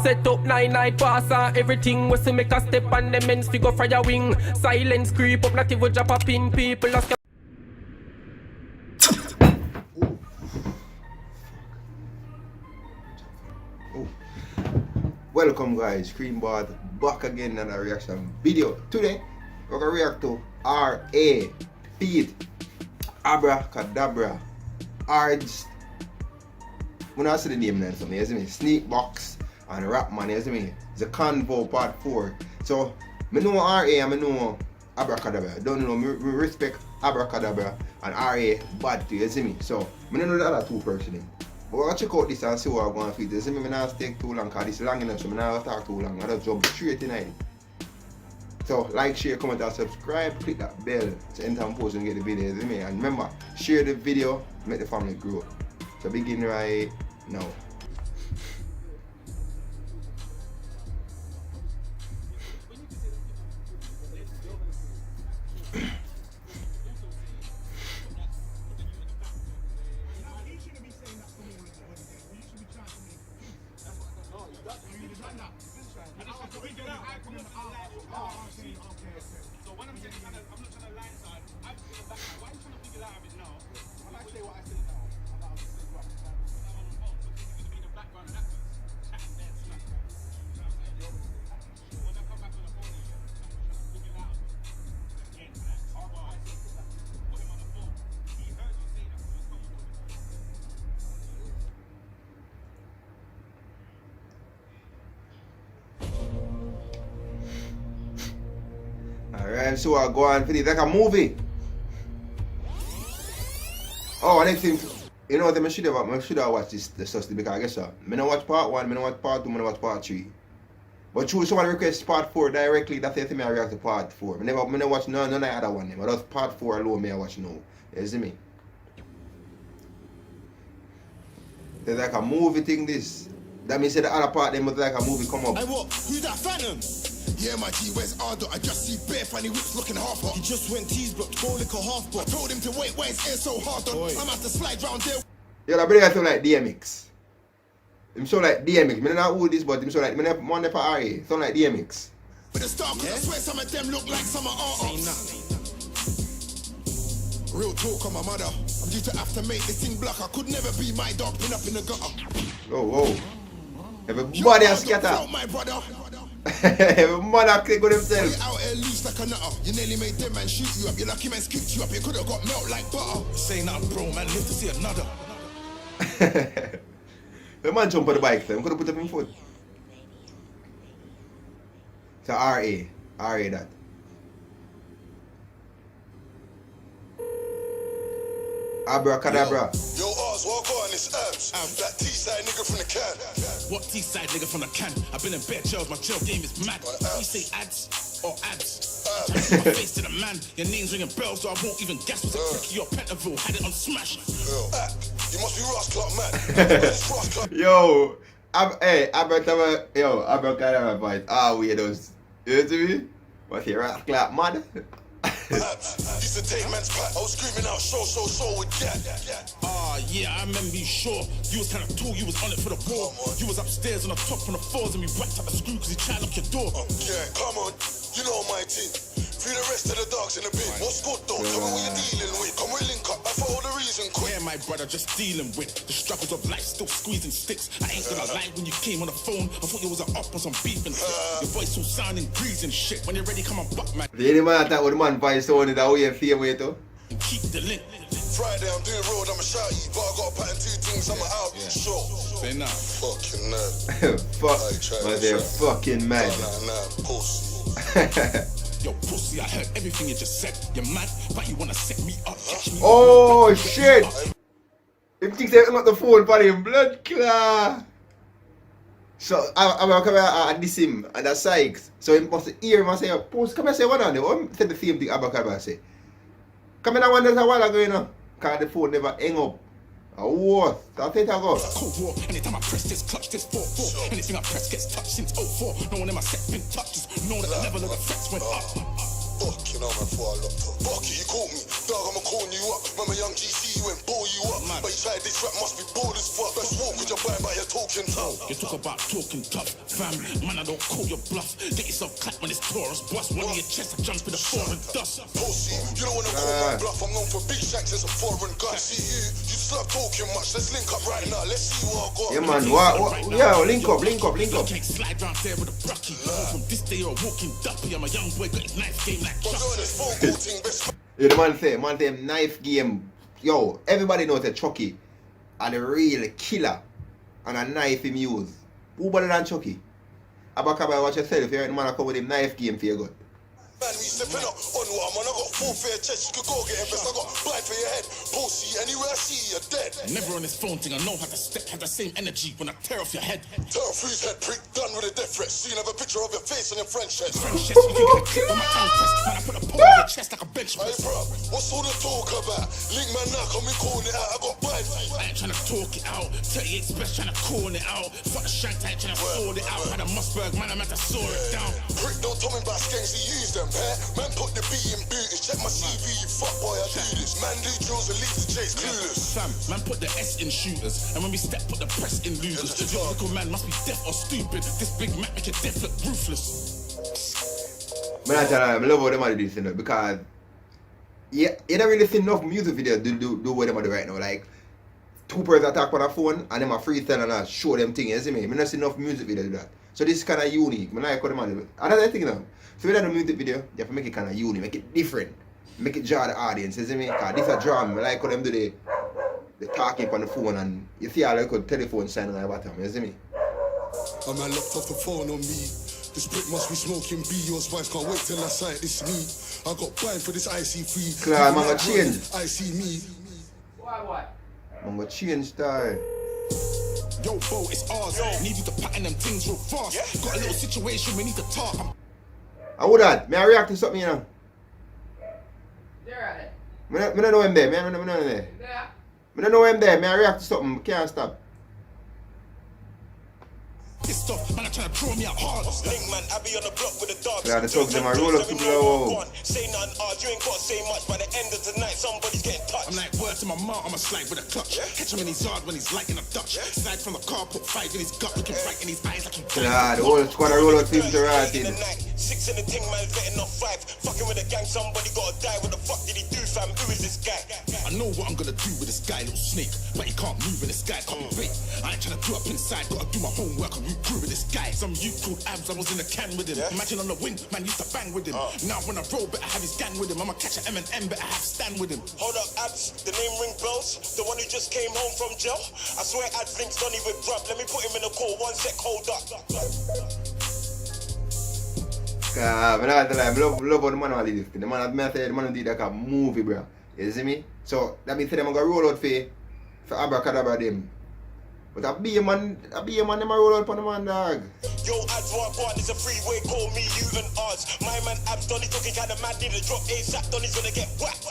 set up 9 pass and everything was to make a step on them ends figure fire wing. Silence creep up, not even drop a pin. People ask. Welcome guys, Screenboard back again in a reaction video. Today we're gonna react to R.A. Feed Abra Cadabra Ards. When I see the name then something, you see me? Sneakbox and Rapman, you see me? It's a convo part 4. So I know R.A. and I know Abra Cadabra. I don't know, me respect Abra Cadabra and R.A. bad too, you see me? So I don't know the other two persons. But we're going to check out this and see what I'm going to feed. You see me, I not take too long because this is long enough, so I'm not talk too long. I just jump straight in it. So like, share, comment and subscribe, click that bell to enter and post and get the video, you see me? And remember, share the video, make the family grow. So begin right now. So when I'm saying I'm not trying to line side, I'm thinking back. Why are you trying to figure out of it now? When I say what I said now, about the same rock. I'm on the phone, but it's going to be in the background and that's chatting there, smack. You know what I'm saying? When I come back on the phone, I'm trying to figure out. Again, all what I said, put him on the phone. He heard you say that. Alright, so I go on for this like a movie. Oh, next thing, you know what I should have watched this because I guess so. I don't watch part 1, I don't watch part 2, I don't watch part 3. But true, someone requests part 4 directly, that's the thing I react to part 4. I never watch none of the other one, but that's part 4 alone I watch now. You see me? There's like a movie thing this. That means the other part them was like a movie come up. Hey what? Who's that Phantom? Yeah, my G, where's Ardo? I just see bare funny whips looking half hot. He just went tease blocked, go lick a half block. I told him to wait, why his air so hard on? I'm at to slide round there. Yeah, that brother sound like DMX. Him sound like DMX. I don't know who this, but him sound like, I don't want to for RA. Sound like DMX. With the star, cause I swear some of them look like some of our real talk on my mother. I'm due to have to make this thing black. I could never be my dog, been up in the gutter. Oh, whoa. Everybody has scattered. My brother. Everybody click with themselves. Out here loose like a nutter. You nearly made them man shoot you up. Your lucky man scooped you up. You could have got melt like butter. Say nothing, bro, man. Live to see another. The man jump on the bike, so I could have put up in foot. So RA that. Abra Cadabra. Yo, Oz, walk on, it's Abs. That T-side nigga from the can. What T-side nigga from the can? I've been in bed jails, my jail game is mad. You say ads or abs? My face to the man, your name's ringing bells, so I won't even guess. Was it Cricky or Petterville? Had it on smash. You must be Ross Clark, man. Yo, Abra Cadabra voice. Ah, weirdos. You see me? What's your Ross Clark, mad? Used to take man's pack. I was screaming out, show with that. Yeah, I remember you sure. You was kind of tall, you was on it for the ball. You was upstairs on the top from the floors and we whacked up the screw because he tried to lock your door. Yeah, come on, you know my team. Free the rest of the dogs in the bin. What's good though? Tell me what you're dealing with. Come we link up, I follow the reason quick. Yeah, my brother, just dealing with the struggles of life, still squeezing sticks. I ain't gonna lie, when you came on the phone, I thought you was up on some beef and your voice so sounding greasy and shit. When you're ready, come on, buck man. The any man that with the man voice sounded that way feel way too. Keep the link. Friday, I'm doing road, I'm a shouty, but I got a pattern 2 things, I'm out. Sure. Say nah. Fucking mad. Fuck. But they're fucking mad. Nah, pussy. Yo, pussy, I heard everything you just said. You're mad, but you wanna set me up. Catch me oh, shit. If you say not the phone for him, blood clot. So, I'm going to come here and diss him and that's Sykes. So, he must hear him and say, post, come here, say one on them. I said the same thing Abra say. Come in and wonder a while ago, you know, because the phone never hang up. What? That's it I go. Cold war, anytime I press this clutch, this 4-4. Anything I press gets touched since 04. No one in my set been touched. Just know that the level of the threats went up. Fucking hell, man, before I locked up. Bucky, you caught me. Dog, I'ma calling you up. Remember young GC, you went ball you up. But you tried this rap must be bored as fuck. Best walk with your blind by your talking tough. You talk about talking tough, fam. Man, I don't call your bluff. Get yourself clapped when it's Taurus bust. One of your chest, I jump with the foreign dust. Pussy, you don't wanna call my bluff. I'm known for big shanks and some foreign guns. See you just love talking much. Let's link up right now. Let's see what I got. Yeah, man. Yo, link up. Can't slide round there with a brucky. From this day, you're a walking duppy. I'm a young boy, got his knife game like Chucky. Yeah, the man say knife game. Yo, everybody knows that Chucky are the real killer and a knife him use. Who better than Chucky? Abra, watch yourself. If you're the man that come with him knife game for your good. Man, we stepping up on one, man. I got full fair chest, you could go get invest. I got blind for your head. Pussy, anywhere I see you, you're dead. Never on this phone thing, I know how to step, have the same energy when I tear off your head. Tear off whose head, prick, done with a death threat. See, you have a picture of your face on your French chest. French chest, you can get a clip on my tongue test. Man, I put a pole on your chest like a bench Hey, press. bro, what's all the talk about? Link man now, come and calling it out. I got blind. I ain't tryna talk it out. 38 best tryna corn it out. Fuck the shank, I ain't tryna sort it out. Had a Mossberg, man, I'm at to saw it down. Prick, don't tell me about skanks, he use them, man. Man, put the beat in booties. Check my CV, you fuck boy, I do this. Man, do drills and leave the chase clueless. Fam, man, put the S in shooters. And when we step, put the press in losers. Your little man must be deaf or stupid. This big Mac make your death look ruthless. Man, I tell you, I love how them are doing this, you know, because you don't really see enough music videos do what them are doing right now. Like, two persons attack on a phone and them a freestyle and I show them things, you see me? I don't see enough music video do that. So this is kind of unique. I like how them are doing. Another thing now, so when you do a music video, you have to make it kind of unique, make it different. Make it draw the audience, you see me? Because this is a drama. I like how them do the talking on the phone and you see how like a telephone sign on the bottom, you see me? A man locked off the phone on me. This prick must be smoking B. Your spice can't wait till I sight this me. I got blind for this IC3. Claro, man, got change. I see me. Man, got change style. Yo, Bo, it's ours. Need you to pattern them things real fast. Got a little situation, we need to talk. I would that. May I react to something, you know? I don't know him there. I don't know him there. I don't know him there. May I react to something? Can't stop. Pissed off, man, I'm trying to draw me out hard. Link man, I be on the block with the dogs. Yeah, the talk them a roll up to blow. Say nothing hard, you ain't got to say much. By the end of the night, somebody's getting touched. I'm like, word to my mom, I'ma slide with a clutch. Catch him in his yard when he's lighting a Dutch. Slide from the car, put 5 in his gut, looking right in his eyes like he died. Yeah, the whole squad of roll up teams are right in. 6 in the ting, man, letting off 5. Fucking with a gang, somebody gotta die. What the fuck did he do, fam? Who is this guy? I know what I'm gonna do with this guy, little snake. But he can't move and this guy can't be bait. I ain't trying to do up inside, gotta do my homework and root through with this guy. Some youth called Abs, I was in the can with him. Imagine on the wing, man used to bang with him. Now when I roll, better have his gang with him. I'ma catch an M&M, better have stand with him. Hold up, Abs, the name ring bells. The one who just came home from jail. I swear Abs links Donny with Brub. Let me put him in a call, 1 sec, hold up. I love how the man all did this. The man did like a movie, bro. You see me? So that means them gonna roll out for Abra Cadabra them. But I be a man, them a roll out for the man, dog. Yo, Abs, one, it's a freeway, call me you and ours. My man Abs, Donny's looking kinda mad, need a drop ASAP, Donny's gonna get whacked.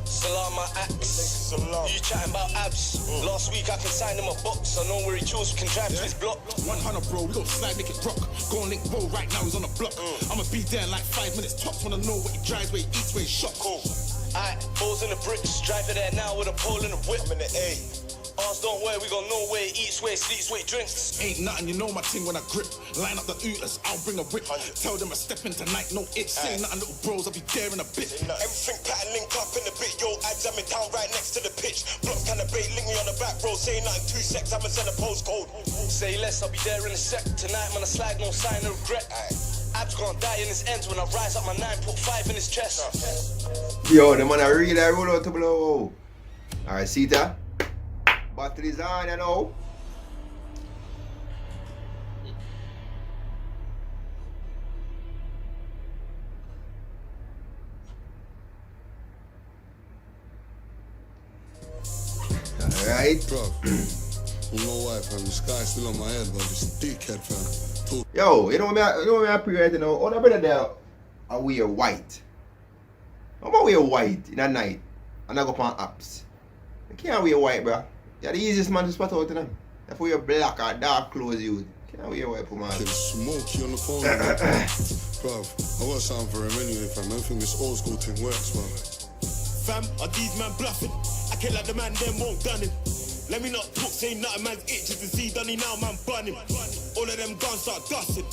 Salama Axe. You chatting about Abs? Last week I can sign him a box. I know where he chose, we can drive to his block. 100 bro, we gon' slide, make it rock. Go on link roll right now, he's on the block. I'ma be there in like 5 minutes tops. Wanna know what he drives, where he eats, where he shop. Cool. Aight, balls in the bricks. Driver there now with a pole in the whip. I'm in the A. Ours don't wear, we gon' know where he eats, where he sleeps, where he drinks. Ain't nothing, you know my thing when I grip. Line up the ooters, I'll bring a whip. Tell them I step in tonight, no itch. Say nothing, little bros, I'll be there in a bit. Everything pattern link up in the bit. Yo, Abs, I'm in town right next to the pitch. Blocks kinda bait, link me on the back road. Say nothing, 2 secs, I'ma send a postcode. Say less, I'll be there in a sec. Tonight, man, I slide, no sign of regret. Abs gonna die in his ends when I rise up my 9, put 5 in his chest. Yo, the man really roll out to blow. Alright, see that? Batteries on, you know. Alright. Bro, you know why, fam? The sky's still on my head, bro. This dickhead, fam. Yo, you know what I pre right now? Oh, the brother there, I wear white. I'm gonna wear white in a night and I go on apps. I can't wear white, bro. You're the easiest man to spot out in them. If you wear black or dark clothes, you Now we wipe him out. Getting smoky on the phone. Bruv, I got something for him anyway, fam. I think this old school thing works, man. Fam, are these man bluffing? I can't like the man, them won't done him. Let me not talk, say nothing, man's itches to see Dunny now, man, bun him. All of them guns start dusting.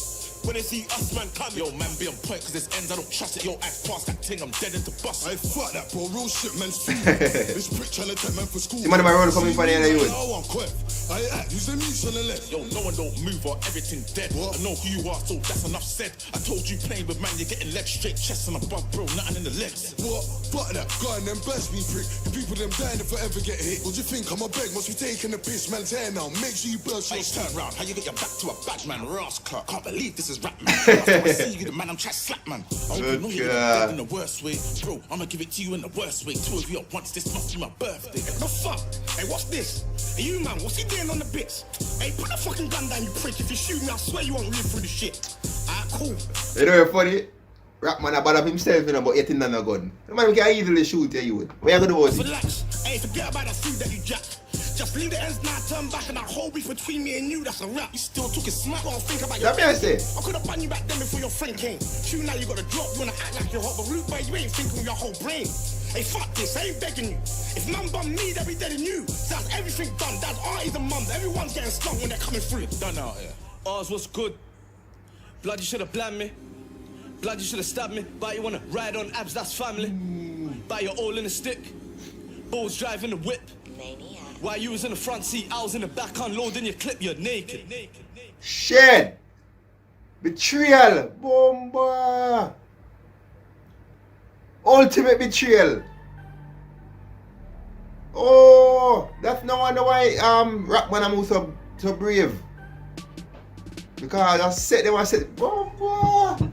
When they see us, man, coming. Yo, man, be on point, cause this ends, I don't trust it. Yo, act past that thing, I'm dead into bust. I fuck that, bro. Real shit, man. This prick trying to take man for school. See, man, my road coming for the end of you. Oh, I'm quick. I act. Who's the mute on the left? Yo, no one don't move or everything dead. What? I know who you are, so that's enough said. I told you playing with man, you're getting legs straight, chest and above, bro, nothing in the legs. What? Fuck that. God and them bash me, prick. The people them dying if I ever get hit. What do you think? I'm a beg. Must be taking the piss, man's hair now. Make sure you burst your Turn round, how you get your back to a badge, man? Ross Clark, can't believe this is Rapman. I see you, the man, I'm trying to slap, man. I hope you know you're dead in the worst way. Bro, I'ma give it to you in the worst way. Two of you at once, this must be my birthday. The fuck? Hey, what's this? Hey, you man, what's he doing on the bits? Hey, put the fucking gun down, you prick. If you shoot me, I swear you won't live through the shit. Alright, cool. You know what's funny? Rapman a bad up himself, you know, but hitting on a gun. The man can easily shoot you. What you gonna do about it? Relax. Hey, forget about that food that you jacked. Just leave the ends now, turn back, and that whole beef between me and you, that's a wrap. You still talking smart, don't think about your Let me say. I could have banned you back then before your friend came. Shoot, now you got a drop, you wanna act like you're hot, but root boy, you ain't thinking with your whole brain. Hey, fuck this, I ain't begging you. If man bum me, they'll be dead in you. That's everything done, that's aunties and mums, everyone's getting stung when they're coming through. Done out here. Ours was good. Blood, you should have blamed me. Blood, you should have stabbed me. But you wanna ride on abs, that's family. But you're all in a stick. Bulls driving the whip. While you was in the front seat, I was in the back unloading your clip, you're naked. Shit! Betrayal! Bomba! Ultimate betrayal! Oh! That's no wonder why Rapman was so brave. Because I said, Bomba!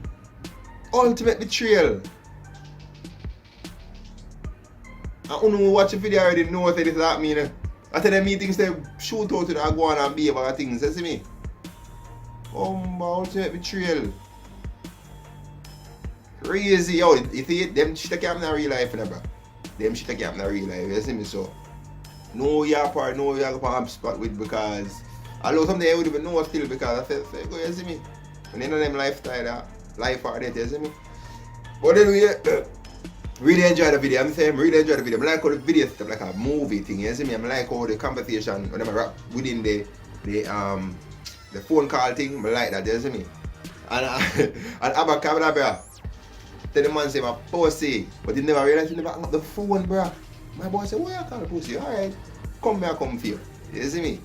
Ultimate betrayal! I don't know watch the video already know what it is that mean. I tell them things they shoot out to the go on and be about things, you see me? Ultimate betrayal. Crazy, yo, you see it? Them shit can't happen in real life, bro. Them shit can't happen in real life, you see me? So, no you're part, no you're going to spot with because I know something I would even know still because I said, go, you see me? And then them lifestyle, life are there, you see me? But anyway, really enjoy the video. I'm saying really enjoy the video. I like how the video stuff like a movie thing. You see me? I like how the conversation when I rap within the phone call thing. I like that. You see me? And Abra Cadabra tell the man say my pussy, but he never realized he never hung up the phone, bro. My boy say, why you call the pussy? Alright, come here, come feel. You see me?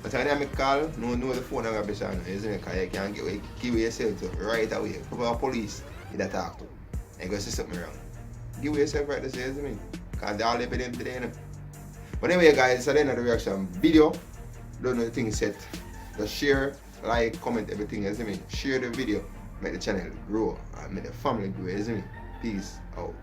But when I call, no the phone I'm gonna be. You see me? Because you can't give yourself to right away. People police you that talk to. And go see something wrong. Give yourself right to say, you see me? Because they all live in them today, you know? But anyway guys, it's the end of the reaction video. Don't know the thing set. Just share, like, comment everything, you see me? Share the video, make the channel grow and make the family grow, you see me? Peace out.